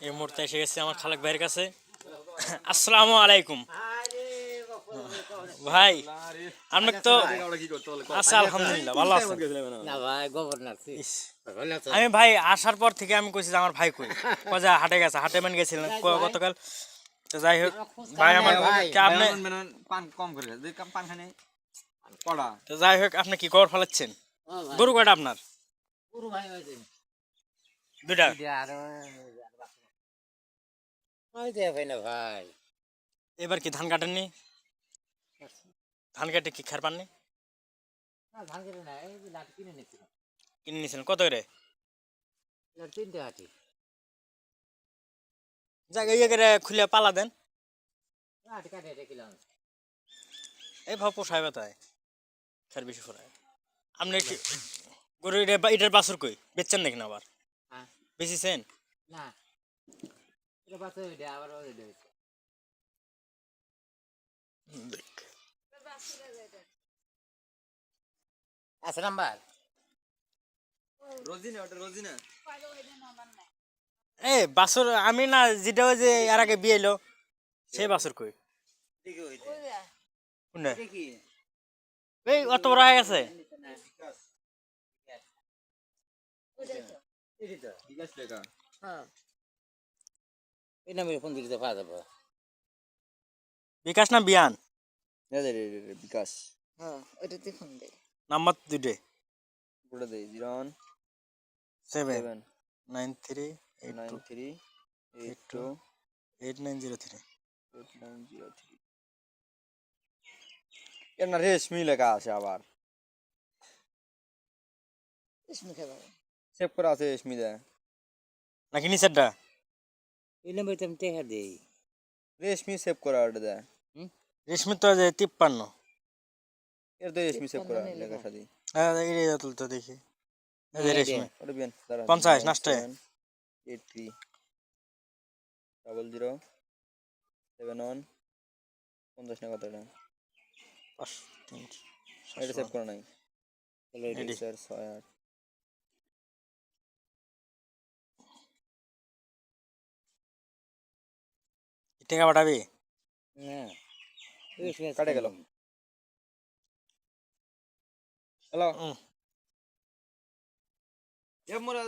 এই মুহূর্তে এসে গেছি আমার খালেক ভাইয়ের কাছে। আসসালামু আলাইকুম ভাই। আপনি তো আচ্ছা, আলহামদুলিল্লাহ ভালো আছেন? না ভাই গভর্নর ইস, ভালো আছেন? আমি ভাই আসার পর থেকে আমি কইছি যে আমার ভাই কই, কয় যে হাটে গেছে, হাটে মান গেছিলেন গতকাল। তো যাই হোক ভাই, আমার কি আপনি, পান কম করে দুই কাপ পান খানে পড়া। তো যাই হোক আপনি কি খবর ফেলাচ্ছেন? গরু কয়টা আপনার? পুরো ভাই হয়েছে দুইটা। আর ওই যে ভাই না ভাই এবার কি ধান কাটেননি? ধান কাটে কি খার পাননি? না ধান কেটে না এই যে লাঠি কিনে নিচ্ছিল কিনে নিয়েছিলেন কত করে? তিনটে হাঁটি জায়গা ইয়ে করে খুলে পালা দেন। লাঠি কাটে রেখেছিলাম এই ভাব পোষায় বেতায় খার বেশি ফোরায়। আপনি কি গরু এটার বাছুর কই বেচছেন নাকি না আবার? হ্যাঁ বেচিছেন? না এটা বাচ্চা ওইটা আবার ওইটা হয়েছে আছে নাম্বার রোজিনা, ওটা রোজিনা। এ বাছুর আমি না, যেটা ওই যে এর আগে বিয়ে এলো সেই বাছুর কই? কোনটা? এই অত বড় হয়ে গেছে। বিকাশ টাকা। এই নামে ফোন দিতে পাওয়া যাবে বিকাশ না বিয়ান? বিকাশ হ্যাঁ ওইটাতে ফোন দে নাম্বার দুইটে। ওটা দেই 7 93 093 82 8903। 8903। এর না রেশমি লেখা আছে আবার। ইসমে খাবার সেভ করা আছে রেশমি দা। নাকি নিচেরটা? এই নাম্বার তো আমি টেকা দেই রেশমি সেভ করা ওটা দা। রেশমি তো যে 53। এর তো রেশমি সেভ করা লেখা সাথে। হ্যাঁ এই তো দেখি এই যে রেশমি ওটা বিয়ান দাঁড়া 50 নাস্তে 83 00 71 50 না কতটা। এটা সেভ করা নাই। এডি। স্যার 68 টাকা পাঠাবি? হ্যাঁ কাটে গেল। হ্যালো হুম। এ মোরা